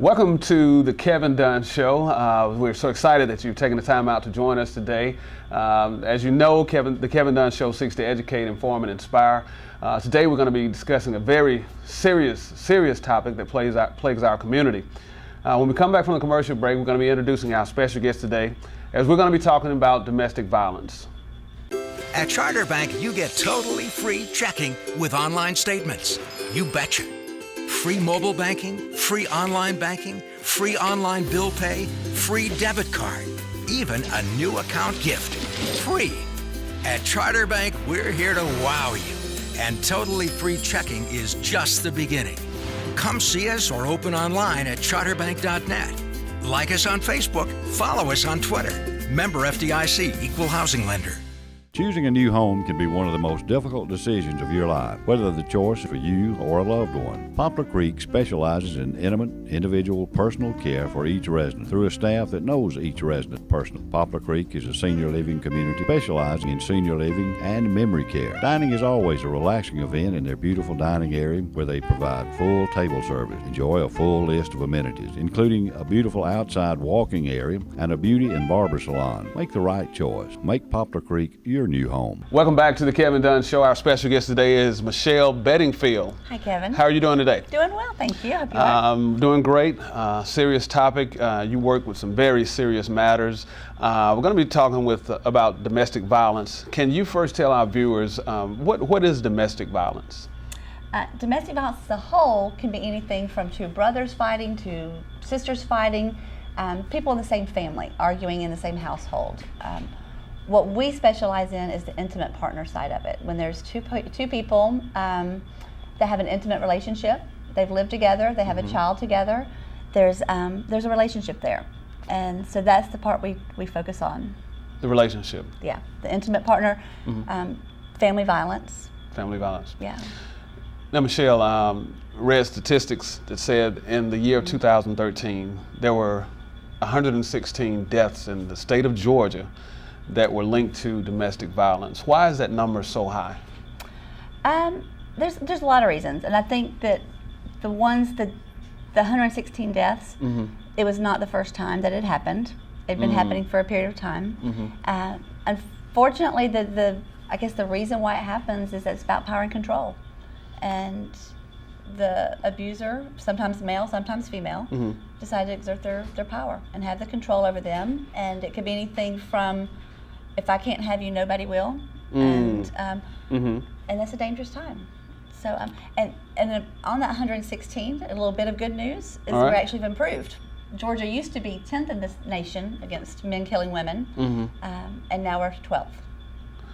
Welcome to the Kevin Dunn Show. We're so excited that you've taken the time out to join us today. As you know, the Kevin Dunn Show seeks to educate, inform, and inspire. Today we're going to be discussing a very serious topic that plagues our community. When we come back from the commercial break, we're going to be introducing our special guest today, as we're going to be talking about domestic violence. At Charter Bank, you get totally free checking with online statements. You betcha. Free mobile banking, free online banking, free online bill pay, free debit card, even a new account gift. Free. At Charter Bank, we're here to wow you. And totally free checking is just the beginning. Come see us or open online at charterbank.net. Like us on Facebook, follow us on Twitter. Member FDIC, Equal Housing Lender. Choosing a new home can be one of the most difficult decisions of your life, whether the choice is for you or a loved one. Poplar Creek specializes in intimate, individual, personal care for each resident through a staff that knows each resident personally. Poplar Creek is a senior living community specializing in senior living and memory care. Dining is always a relaxing event in their beautiful dining area where they provide full table service. Enjoy a full list of amenities, including a beautiful outside walking area and a beauty and barber salon. Make the right choice. Make Poplar Creek your new home. Welcome back to the Kevin Dunn Show. Our special guest today is Michele Bedingfield. Hi, Kevin. How are you doing today? Doing well, thank you. Hope you are. Doing great. Serious topic. You work with some very serious matters. We're going to be talking about domestic violence. Can you first tell our viewers what is domestic violence? Domestic violence as a whole can be anything from two brothers fighting to sisters fighting, people in the same family arguing in the same household. What we specialize in is the intimate partner side of it. When there's two people that have an intimate relationship, they've lived together, they have a child together, there's a relationship there. And so that's the part we focus on. The relationship. Yeah, the intimate partner, family violence. Family violence. Yeah. Now, Michele, read statistics that said in the year of 2013, there were 116 deaths in the state of Georgia that were linked to domestic violence. Why is that number so high? There's a lot of reasons, and I think that the 116 deaths, it was not the first time that it happened. It'd been happening for a period of time. Unfortunately, I guess the reason why it happens is that it's about power and control, and the abuser, sometimes male, sometimes female, decide to exert their power and have the control over them. And it could be anything from, if I can't have you, nobody will, and that's a dangerous time. So, and on that 116, a little bit of good news is we actually have improved. Georgia used to be 10th in this nation against men killing women, and now we're 12th.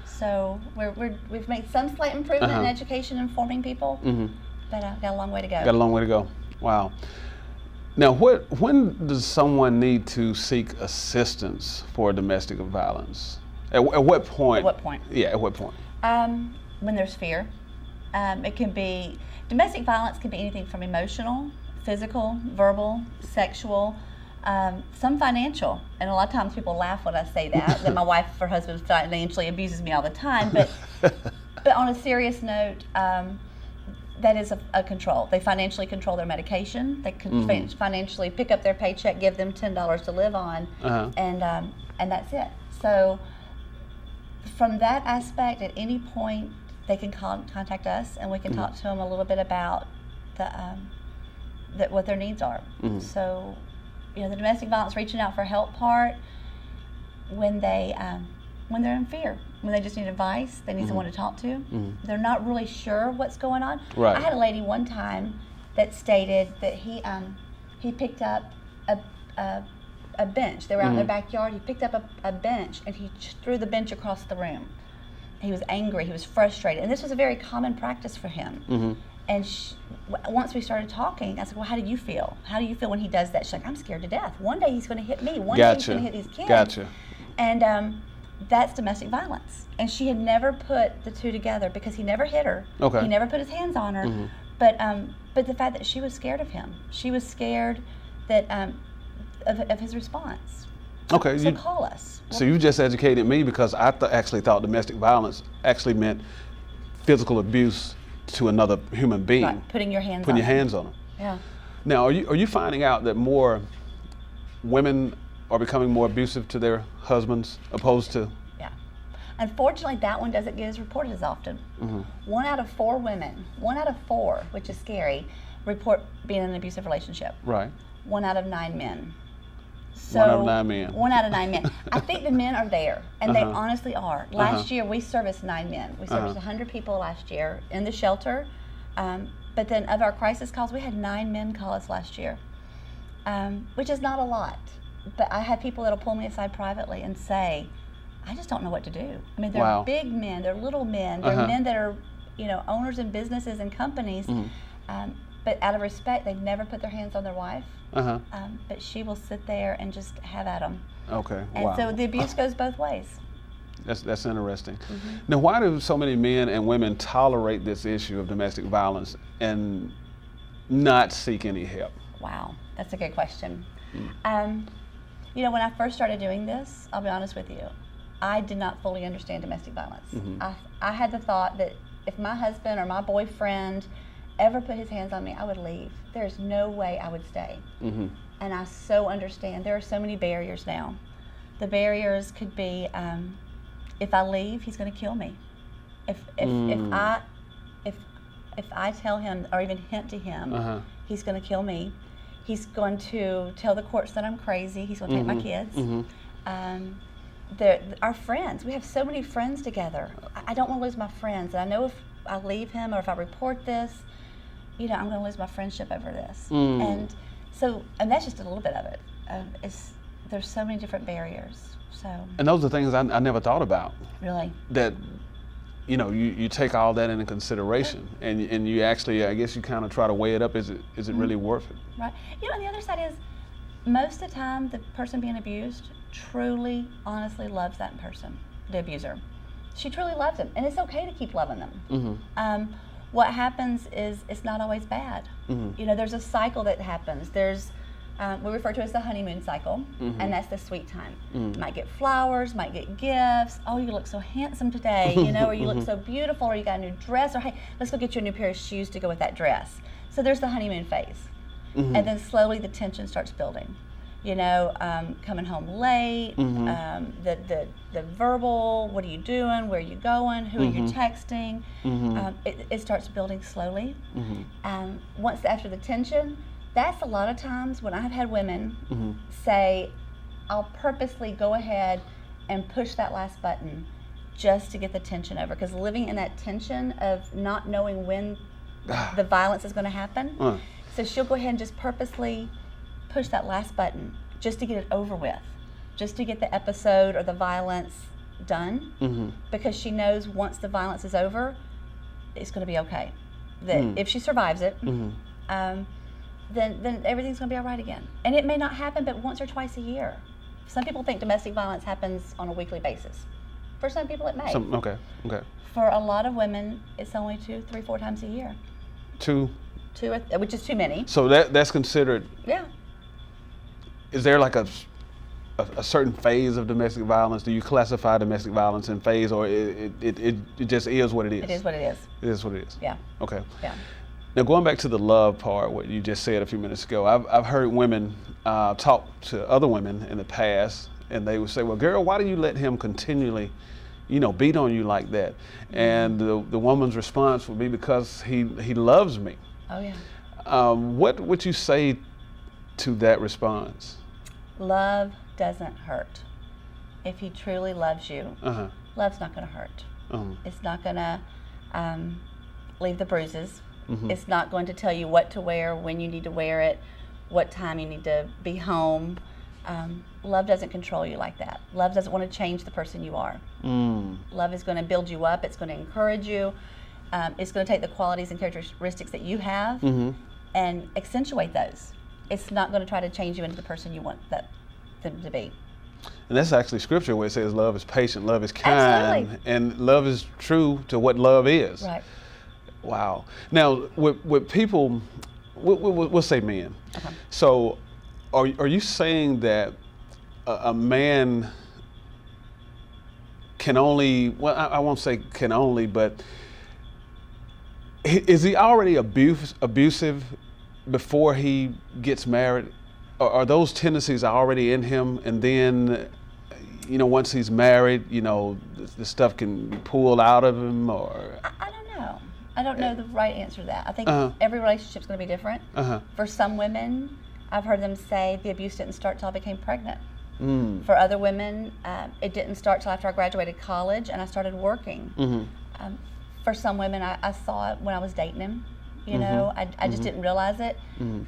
So we've made some slight improvement in education and informing people, but got a long way to go. Got a long way to go. Wow. Now, when does someone need to seek assistance for domestic violence? At what point? At what point? Yeah, at what point? When there's fear. It can be, domestic violence can be anything from emotional, physical, verbal, sexual, some financial. And a lot of times people laugh when I say that my wife or husband financially abuses me all the time. But on a serious note, that is a control. They financially control their medication. They can financially pick up their paycheck, give them $10 to live on, and that's it. So from that aspect, at any point, they can contact us, and we can talk to them a little bit about what their needs are. So, the domestic violence reaching out for help part, when they're in fear, when they just need advice, they need someone to talk to. They're not really sure what's going on. Right. I had a lady one time that stated that he picked up a bench. They were out in their backyard. He picked up a bench and he threw the bench across the room. He was angry. He was frustrated, and this was a very common practice for him. And once we started talking, I said, well, how do you feel? How do you feel when he does that? She's like, I'm scared to death. One day he's going to hit me. One day he's going to hit these kids. Gotcha. And that's domestic violence. And she had never put the two together because he never hit her. Okay. He never put his hands on her. Mm-hmm. But the fact that she was scared of him. She was scared that of his response. Okay. So call us. So you just educated me, because I actually thought domestic violence actually meant physical abuse to another human being. Right. Putting your hands on them. Yeah. Now, are you finding out that more women are becoming more abusive to their husbands opposed to? Yeah. Unfortunately, that one doesn't get as reported as often. Mm-hmm. 1 out of 4 women, 1 out of 4, which is scary, report being in an abusive relationship. Right. 1 out of 9 men. So 1 out of 9 men. 1 out of 9 men. I think the men are there, and they Uh-huh. honestly are. Last year, we serviced 9 men. We serviced 100 people last year in the shelter. But then of our crisis calls, we had 9 men call us last year, which is not a lot. But I have people that'll pull me aside privately and say, I just don't know what to do. I mean, they're Wow. big men, they're little men, they're men that are, owners in businesses and companies. But out of respect, they've never put their hands on their wife. But she will sit there and just have at them. Okay. And wow. so the abuse goes both ways. That's interesting. Mm-hmm. Now, why do so many men and women tolerate this issue of domestic violence and not seek any help? Wow, that's a good question. When I first started doing this, I'll be honest with you, I did not fully understand domestic violence. I had the thought that if my husband or my boyfriend ever put his hands on me, I would leave. There's no way I would stay. And I so understand. There are so many barriers now. The barriers could be, if I leave, he's going to kill me. If I tell him or even hint to him, he's going to kill me. He's going to tell the courts that I'm crazy. He's going to take my kids. Our friends, we have so many friends together. I don't want to lose my friends. And I know if I leave him or if I report this, I'm going to lose my friendship over this. And that's just a little bit of it. There's so many different barriers. And those are things I never thought about. Really? That, you take all that into consideration, and you actually, I guess you kind of try to weigh it up. Is it really worth it? Right. And the other side is, most of the time, the person being abused truly, honestly loves that person, the abuser. She truly loves them, and it's okay to keep loving them. What happens is it's not always bad. There's a cycle that happens. There's we refer to it as the honeymoon cycle, and that's the sweet time. Might get flowers, might get gifts. Oh, you look so handsome today, or you look so beautiful, or you got a new dress, or hey, let's go get you a new pair of shoes to go with that dress. So there's the honeymoon phase, and then slowly the tension starts building. Coming home late, the verbal, what are you doing, where are you going, who are you texting, it starts building slowly. Once after the tension, that's a lot of times when I've had women say, I'll purposely go ahead and push that last button just to get the tension over, because living in that tension of not knowing when the violence is going to happen, so she'll go ahead and just purposely push that last button just to get it over with, just to get the episode or the violence done, because she knows once the violence is over, it's going to be okay. That if she survives it, then everything's going to be all right again. And it may not happen but once or twice a year. Some people think domestic violence happens on a weekly basis. For some people it may. Okay. For a lot of women, it's only 2, 3, 4 times a year. 2, which is too many. So that's considered. Yeah. Is there like a certain phase of domestic violence? Do you classify domestic violence in phase, or it just is what it is? It is what it is. It is what it is. Yeah. Okay. Yeah. Now, going back to the love part, what you just said a few minutes ago, I've heard women talk to other women in the past, and they would say, well, girl, why do you let him continually, beat on you like that? And the woman's response would be, because he loves me. Oh, yeah. What would you say to that response? Love doesn't hurt. If he truly loves you, love's not going to hurt. It's not going to leave the bruises. It's not going to tell you what to wear, when you need to wear it, what time you need to be home. Love doesn't control you like that. Love doesn't want to change the person you are. Love is going to build you up. It's going to encourage you. It's going to take the qualities and characteristics that you have and accentuate those. It's not going to try to change you into the person you want them to be. And that's actually scripture where it says love is patient, love is kind, Absolutely. and love is true to what love is. Right. Wow. Now, with people, we'll say men. Okay. So, are you saying that a man can only, well, I won't say can only, but is he already abusive before he gets married? Are those tendencies already in him, and then, once he's married, the stuff can be pulled out of him, or? I don't know. I don't know the right answer to that. I think every relationship's going to be different. For some women, I've heard them say the abuse didn't start till I became pregnant. For other women, it didn't start till after I graduated college and I started working. For some women, I saw it when I was dating him. I just didn't realize it.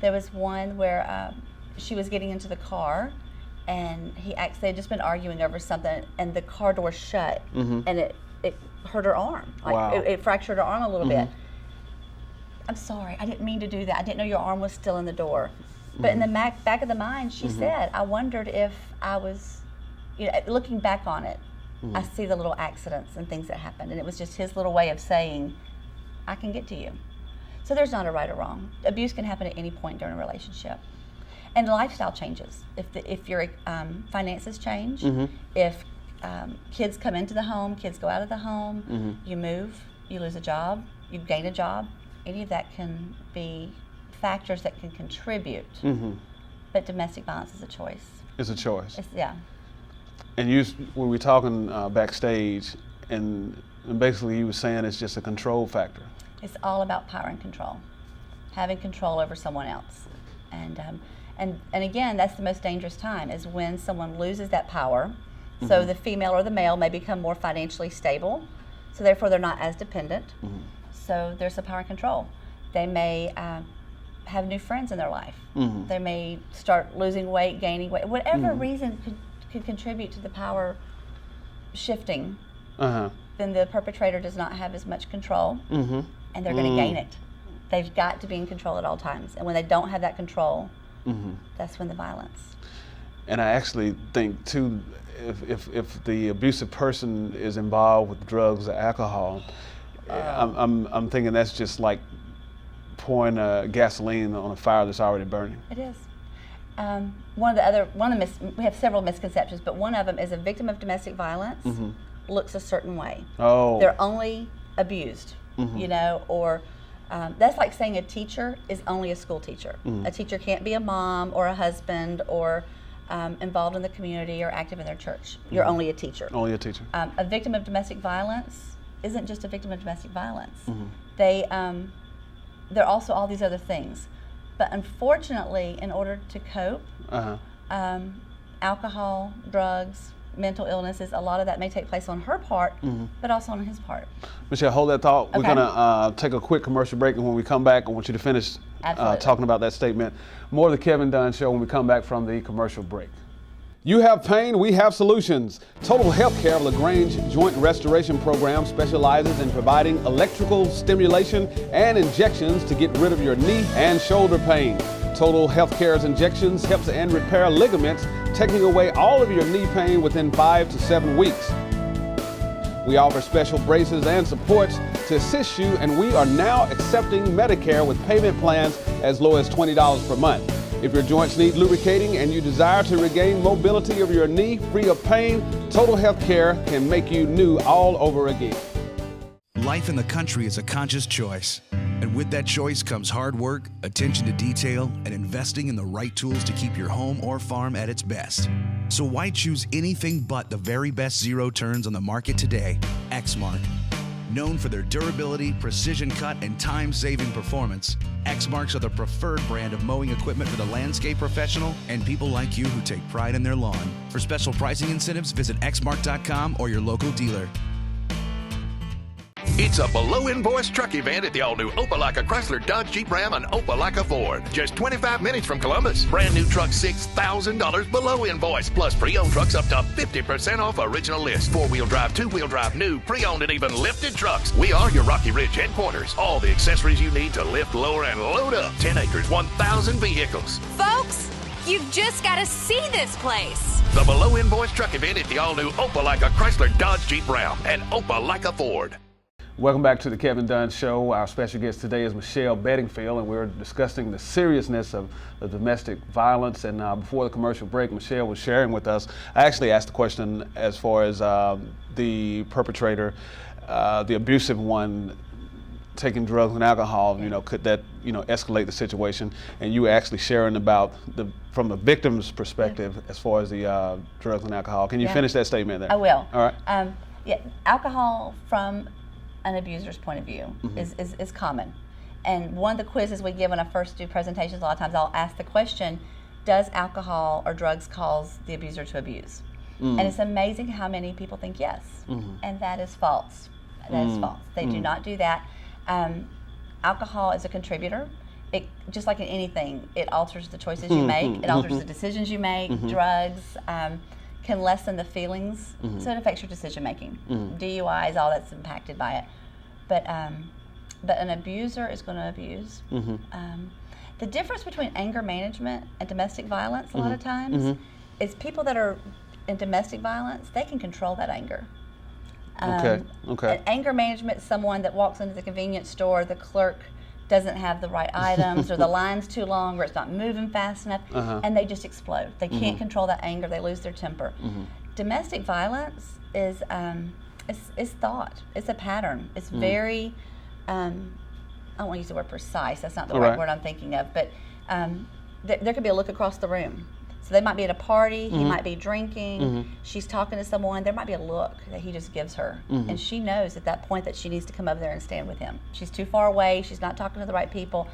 There was one where she was getting into the car, and they had just been arguing over something, and the car door shut, and it hurt her arm. Wow. It fractured her arm a little bit. I'm sorry, I didn't mean to do that. I didn't know your arm was still in the door. But in the back of the mind, she said, I wondered if I was, looking back on it, I see the little accidents and things that happened, and it was just his little way of saying, I can get to you. So there's not a right or wrong. Abuse can happen at any point during a relationship. And lifestyle changes. If your finances change, if kids come into the home, kids go out of the home, you move, you lose a job, you gain a job, any of that can be factors that can contribute. But domestic violence is a choice. It's a choice. Yeah. And we were talking backstage, and basically you were saying it's just a control factor. It's all about power and control, having control over someone else. And again, that's the most dangerous time, is when someone loses that power. So the female or the male may become more financially stable, so therefore they're not as dependent. So there's a power and control. They may have new friends in their life. They may start losing weight, gaining weight. Whatever reason could contribute to the power shifting, then the perpetrator does not have as much control, and they're going to gain it. They've got to be in control at all times. And when they don't have that control, that's when the violence. And I actually think too, if the abusive person is involved with drugs or alcohol, I'm thinking that's just like pouring gasoline on a fire that's already burning. It is. We have several misconceptions, but one of them is a victim of domestic violence looks a certain way. Oh. They're only abused, or that's like saying a teacher is only a school teacher. A teacher can't be a mom or a husband or involved in the community or active in their church. You're only a teacher. Only a teacher. A victim of domestic violence isn't just a victim of domestic violence. They're also all these other things. But unfortunately, in order to cope, alcohol, drugs, mental illnesses, a lot of that may take place on her part, but also on his part. Michele, hold that thought. Okay. We're going to take a quick commercial break, and when we come back, I want you to finish talking about that statement. More of the Kevin Dunn Show when we come back from the commercial break. You have pain, we have solutions. Total Healthcare of LaGrange Joint Restoration Program specializes in providing electrical stimulation and injections to get rid of your knee and shoulder pain. Total Healthcare's injections helps and repair ligaments, taking away all of your knee pain within 5 to 7 weeks. We offer special braces and supports to assist you, and we are now accepting Medicare with payment plans as low as $20 per month. If your joints need lubricating and you desire to regain mobility of your knee free of pain, Total Healthcare can make you new all over again. Life in the country is a conscious choice. And with that choice comes hard work, attention to detail, and investing in the right tools to keep your home or farm at its best. So why choose anything but the very best zero turns on the market today? Exmark. Known for their durability, precision cut, and time-saving performance, Exmarks are the preferred brand of mowing equipment for the landscape professional and people like you who take pride in their lawn. For special pricing incentives, visit exmark.com or your local dealer. It's a below invoice truck event at the all-new Opelika Chrysler Dodge Jeep Ram and Opelika Ford. Just 25 minutes from Columbus. Brand new trucks $6,000 below invoice. Plus pre-owned trucks up to 50% off original list. Four-wheel drive, two-wheel drive, new, pre-owned, and even lifted trucks. We are your Rocky Ridge headquarters. All the accessories you need to lift, lower, and load up. 10 acres, 1,000 vehicles. Folks, you've just got to see this place. The below invoice truck event at the all-new Opelika Chrysler Dodge Jeep Ram and Opelika Ford. Welcome back to the Kevin Dunn Show. Our special guest today is Michele Bedingfield, and we're discussing the seriousness of domestic violence. And before the commercial break, Michele was sharing with us. I actually asked the question as far as the perpetrator, the abusive one, taking drugs and alcohol. You know, could that escalate the situation? And you were actually sharing about from the victim's perspective as far as the drugs and alcohol. Can you finish that statement there? I will. All right. Alcohol from an abuser's point of view is common. And one of the quizzes we give when I first do presentations, a lot of times I'll ask the question, does alcohol or drugs cause the abuser to abuse? And it's amazing how many people think yes. And that is false. That is false. They do not do that. Alcohol is a contributor. It, just like in anything, it alters the choices you make, it alters the decisions you make. Drugs can lessen the feelings, so it affects your decision making. DUIs, all that's impacted by it. But an abuser is going to abuse. The difference between anger management and domestic violence a lot of times is people that are in domestic violence, they can control that anger. Okay. And anger management is someone that walks into the convenience store, the clerk doesn't have the right items, or the line's too long, or it's not moving fast enough, and they just explode. They can't control that anger. They lose their temper. Domestic violence is thought. It's a pattern. It's very, I don't want to use the word precise. That's not the right word I'm thinking of. But there could be a look across the room. So they might be at a party, he might be drinking, she's talking to someone, there might be a look that he just gives her. And she knows at that point that she needs to come over there and stand with him. She's too far away, she's not talking to the right people.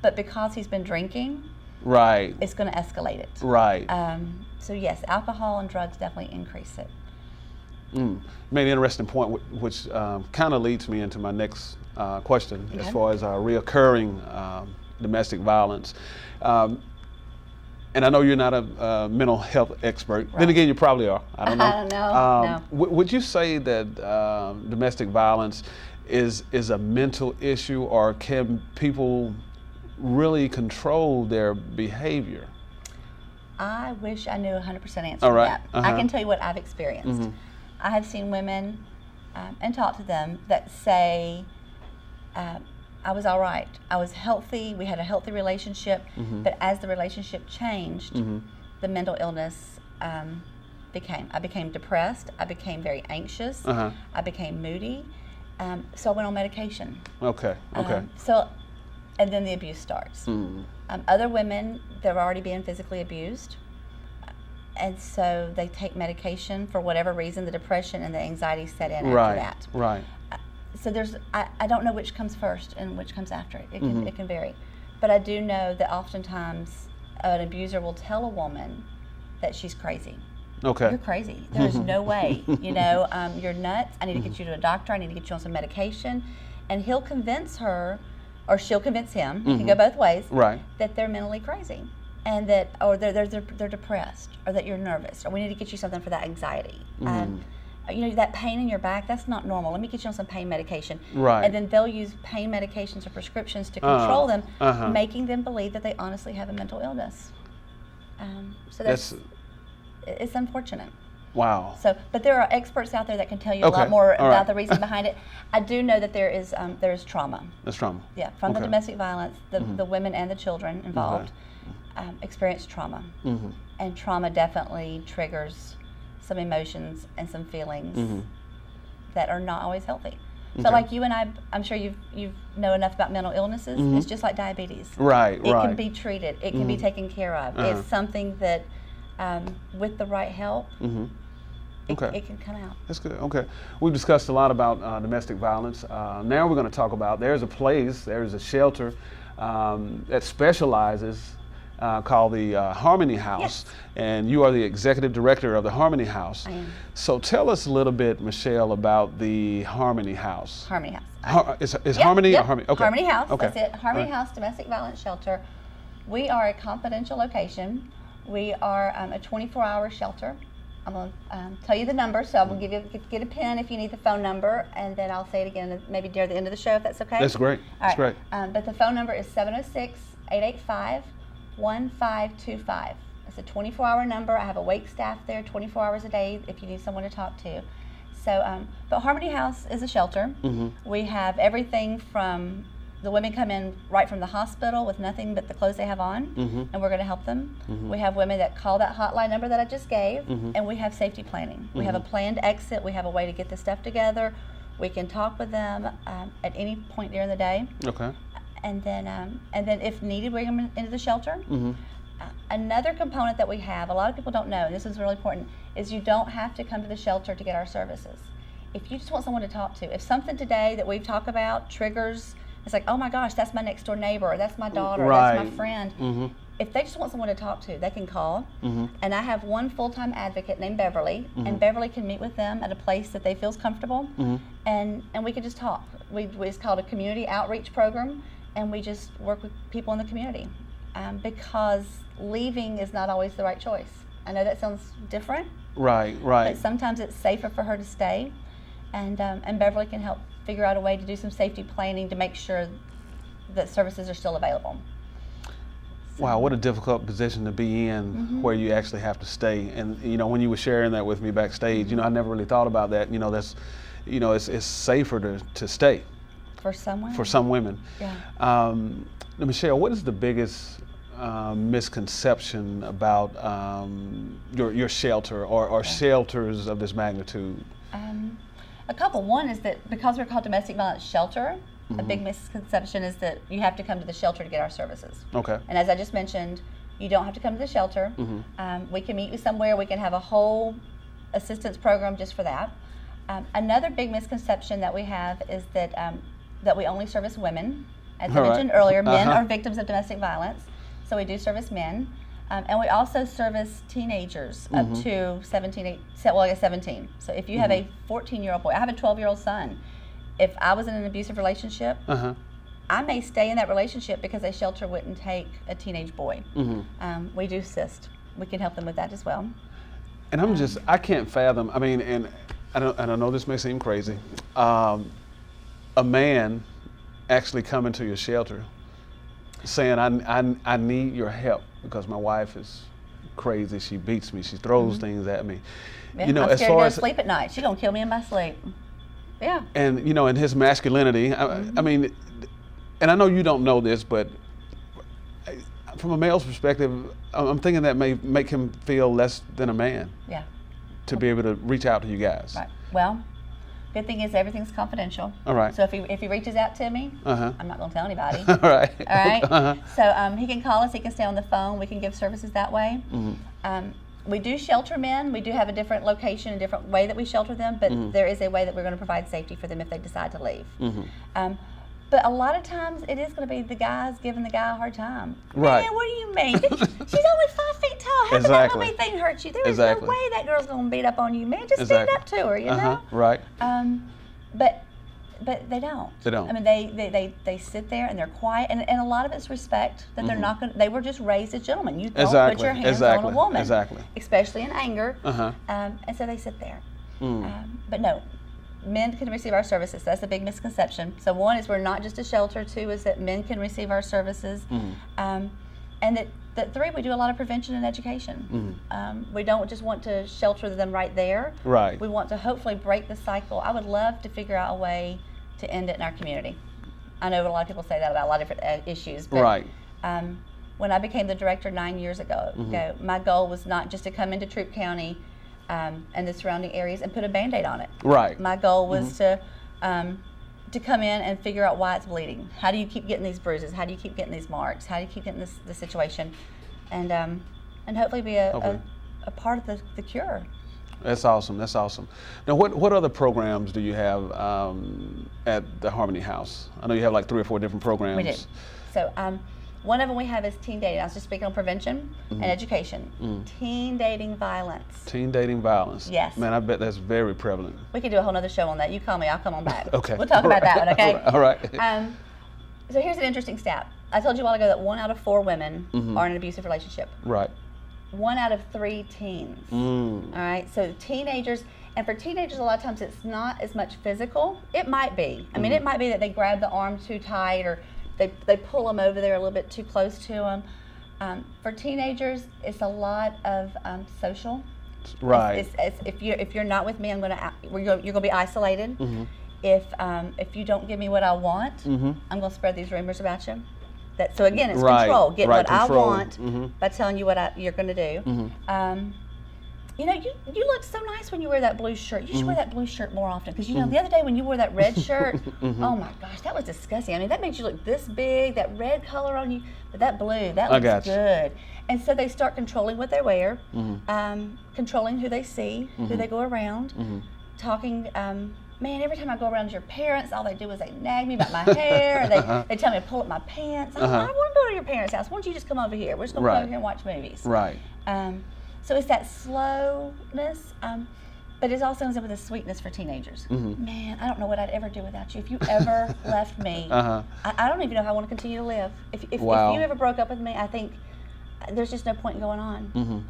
But because he's been drinking, it's going to escalate it. So yes, alcohol and drugs definitely increase it. You made an interesting point, which kind of leads me into my next question as far as reoccurring domestic violence. And I know you're not a mental health expert. Then again, you probably are. I don't know. No. Would you say that domestic violence is a mental issue, or can people really control their behavior? I wish I knew 100% answer to that. I can tell you what I've experienced. I have seen women and talked to them that say, I was all right. I was healthy. We had a healthy relationship. But as the relationship changed, the mental illness I became depressed. I became very anxious. I became moody. So I went on medication. Okay. And then the abuse starts. Other women, they're already being physically abused. And so they take medication for whatever reason. The depression and the anxiety set in after that. So I don't know which comes first and which comes after it. It can vary. But I do know that oftentimes an abuser will tell a woman that she's crazy. You're crazy. There's no way. You're nuts. I need to get you to a doctor. I need to get you on some medication. And he'll convince her, or she'll convince him, it can go both ways, that they're mentally crazy. And that, or they're depressed, or that you're nervous, or we need to get you something for that anxiety. That pain in your back, that's not normal. Let me get you on some pain medication. And then they'll use pain medications or prescriptions to control them, making them believe that they honestly have a mental illness. So it's unfortunate. Wow. So, but there are experts out there that can tell you a lot more about the reason behind it. I do know that there is trauma. There's trauma. Yeah, from the domestic violence, the women and the children involved experience trauma. And trauma definitely triggers some emotions and some feelings that are not always healthy. So like you and I'm sure you know enough about mental illnesses. It's just like diabetes. It can be treated. It can be taken care of. It's something that with the right help, it can come out. That's good. Okay. We've discussed a lot about domestic violence. Now we're going to talk about there's a shelter that specializes called the Harmony House, and you are the executive director of the Harmony House. I am. So tell us a little bit, Michele, about the Harmony House. Harmony House. Is Harmony Yep. or Harmony? Okay. Harmony House, Okay. that's it. Harmony All right. House Domestic Violence Shelter. We are a confidential location. We are a 24-hour shelter. I'm going to tell you the number, so I'm going to get a pen if you need the phone number, and then I'll say it again maybe near the end of the show if that's okay. That's great. All That's right. great. But the phone number is 706-885-1525. It's a 24-hour number. I have a wait staff there 24 hours a day if you need someone to talk to. So, but Harmony House is a shelter. We have everything from the women come in right from the hospital with nothing but the clothes they have on, and we're going to help them. We have women that call that hotline number that I just gave, and we have safety planning. We have a planned exit. We have a way to get the stuff together. We can talk with them at any point during the day. Okay. And then if needed, bring them into the shelter. Another component that we have, a lot of people don't know, and this is really important, is you don't have to come to the shelter to get our services. If you just want someone to talk to, if something today that we've talked about triggers, it's like, oh my gosh, that's my next door neighbor, or that's my daughter, or that's my friend. If they just want someone to talk to, they can call. And I have one full-time advocate named Beverly, and Beverly can meet with them at a place that they feels comfortable, and we can just talk. It's called a community outreach program, and we just work with people in the community. Because leaving is not always the right choice. I know that sounds different. Right. But sometimes it's safer for her to stay, and Beverly can help figure out a way to do some safety planning to make sure that services are still available. Wow, what a difficult position to be in, where you actually have to stay. And when you were sharing that with me backstage, I never really thought about that. That's, it's safer to stay For some women. for some women. Yeah. Now, Michele, what is the biggest misconception about your shelter or shelters of this magnitude? A couple. One is that because we're called domestic violence shelter, a big misconception is that you have to come to the shelter to get our services. Okay. And as I just mentioned, you don't have to come to the shelter. We can meet you somewhere. We can have a whole assistance program just for that. Another big misconception that we have is that we only service women. As I mentioned earlier, men are victims of domestic violence, so we do service men. And we also service teenagers up to 17. So if you have a 14-year-old boy, I have a 12-year-old son. If I was in an abusive relationship, I may stay in that relationship because a shelter wouldn't take a teenage boy. We do assist. We can help them with that as well. And I can't fathom, and I know this may seem crazy, a man actually coming to your shelter saying, I need your help because my wife is crazy, she beats me, she throws things at me. Yeah, I'm scared to go to sleep at night. She's gonna kill me in my sleep. Yeah. And in his masculinity, I mean, and I know you don't know this, but from a male's perspective, I'm thinking that may make him feel less than a man. Yeah. To be able to reach out to you guys. Right. Well, good thing is everything's confidential. All right. So if he reaches out to me, I'm not going to tell anybody. All right. All right. So he can call us. He can stay on the phone. We can give services that way. We do shelter men. We do have a different location, a different way that we shelter them, but there is a way that we're going to provide safety for them if they decide to leave. But a lot of times it is going to be the guys giving the guy a hard time. Right. Man, what do you mean? She's only 5 feet tall. How could that little bitty thing hurt you? There is no way that girl's going to beat up on you, man. Just stand up to her, you know? Right. But they don't. They don't. I mean, they sit there and they're quiet, and a lot of it's respect that they're not going. They were just raised as gentlemen. You don't put your hands on a woman, especially in anger. And so they sit there. But no, men can receive our services. That's a big misconception. So one is we're not just a shelter. Two is that men can receive our services, and that three, we do a lot of prevention and education. We don't just want to shelter them right there. Right. We want to hopefully break the cycle. I would love to figure out a way to end it in our community. I know a lot of people say that about a lot of different issues. But, when I became the director 9 years ago, my goal was not just to come into Troup County and the surrounding areas and put a Band-Aid on it. Right. My goal was to come in and figure out why it's bleeding. How do you keep getting these bruises? How do you keep getting these marks? How do you keep getting this situation? And hopefully be a part of the cure. That's awesome. That's awesome. Now, what other programs do you have at the Harmony House? I know you have like 3 or 4 different programs. We do. So One of them we have is teen dating. I was just speaking on prevention and education. Teen dating violence. Teen dating violence. Yes. Man, I bet that's very prevalent. We could do a whole nother show on that. You call me, I'll come on back. Okay. We'll talk about that one, okay? All right. So here's an interesting stat. I told you a while ago that 1 out of 4 women are in an abusive relationship. Right. 1 out of 3 teens. All right, so teenagers, and for teenagers, a lot of times it's not as much physical. It might be. I mean, it might be that they grab the arm too tight, or they pull them over there a little bit too close to them. For teenagers, it's a lot of social. Right. It's if you're not with me, you're gonna be isolated. If you don't give me what I want, I'm gonna spread these rumors about you. So again, it's control. Get what control. I want by telling you what you're going to do. You know, you look so nice when you wear that blue shirt. You should wear that blue shirt more often, because you know the other day when you wore that red shirt, oh my gosh, that was disgusting. I mean, that made you look this big. That red color on you, but that blue, that looks good. And so they start controlling what they wear, controlling who they see, who they go around, talking. Man, every time I go around your parents, all they do is they nag me about my hair, or they tell me to pull up my pants. I want to go to your parents' house. Why don't you just come over here? We're just going to come over here and watch movies. Right. So it's that slowness, but it also ends up with a sweetness for teenagers. Man, I don't know what I'd ever do without you. If you ever left me, I don't even know if I want to continue to live. If you ever broke up with me, I think there's just no point in going on.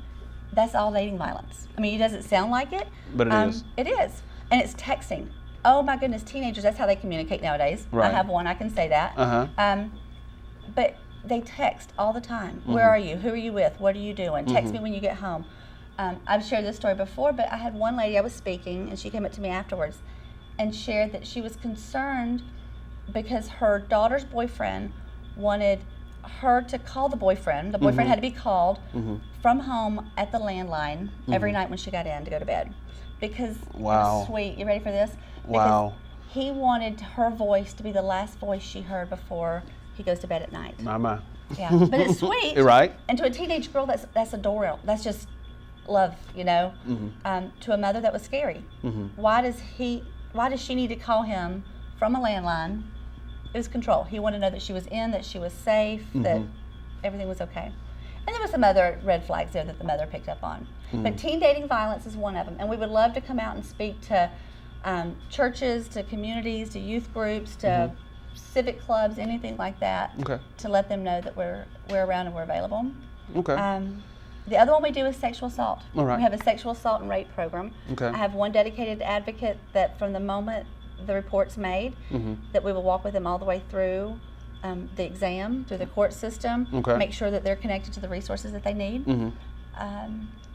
That's all dating violence. I mean, it doesn't sound like it. But it is. It is. And it's texting. Oh my goodness, teenagers, that's how they communicate nowadays. Right. I have one, I can say that. But they text all the time. Where are you? Who are you with? What are you doing? Text me when you get home. I've shared this story before, but I had one lady, I was speaking, and she came up to me afterwards and shared that she was concerned because her daughter's boyfriend wanted her to call the boyfriend. The boyfriend had to be called from home at the landline every night when she got in to go to bed. Because it was sweet. You ready for this? Because he wanted her voice to be the last voice she heard before he goes to bed at night. My. Yeah, but it's sweet. Right. And to a teenage girl, that's adorable. That's just love, you know. To a mother, that was scary. Why does she need to call him from a landline? It was control. He wanted to know that she was in, that she was safe, that everything was okay. And there were some other red flags there that the mother picked up on. But teen dating violence is one of them. And we would love to come out and speak to churches, to communities, to youth groups, to civic clubs, anything like that, to let them know that we're around and we're available. The other one we do is sexual assault. All right. We have a sexual assault and rape program. I have one dedicated advocate that from the moment the report's made, that we will walk with them all the way through the exam, through the court system, make sure that they're connected to the resources that they need.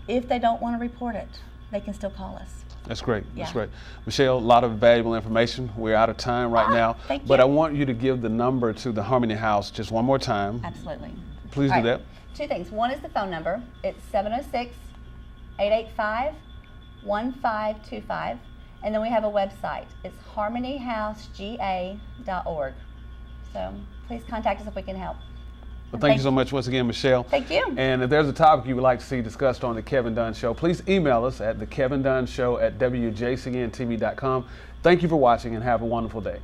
If they don't want to report it, they can still call us. That's great. That's great. Michele, a lot of valuable information. We're out of time right now. Thank you. But I want you to give the number to the Harmony House just one more time. Absolutely. Please do that. 2 things. One is the phone number. It's 706-885-1525. And then we have a website. It's harmonyhousega.org. So please contact us if we can help. Well, thank you so much once again, Michele. Thank you. And if there's a topic you would like to see discussed on The Kevin Dunn Show, please email us at thekevindunshow@wjcntv.com. Thank you for watching and have a wonderful day.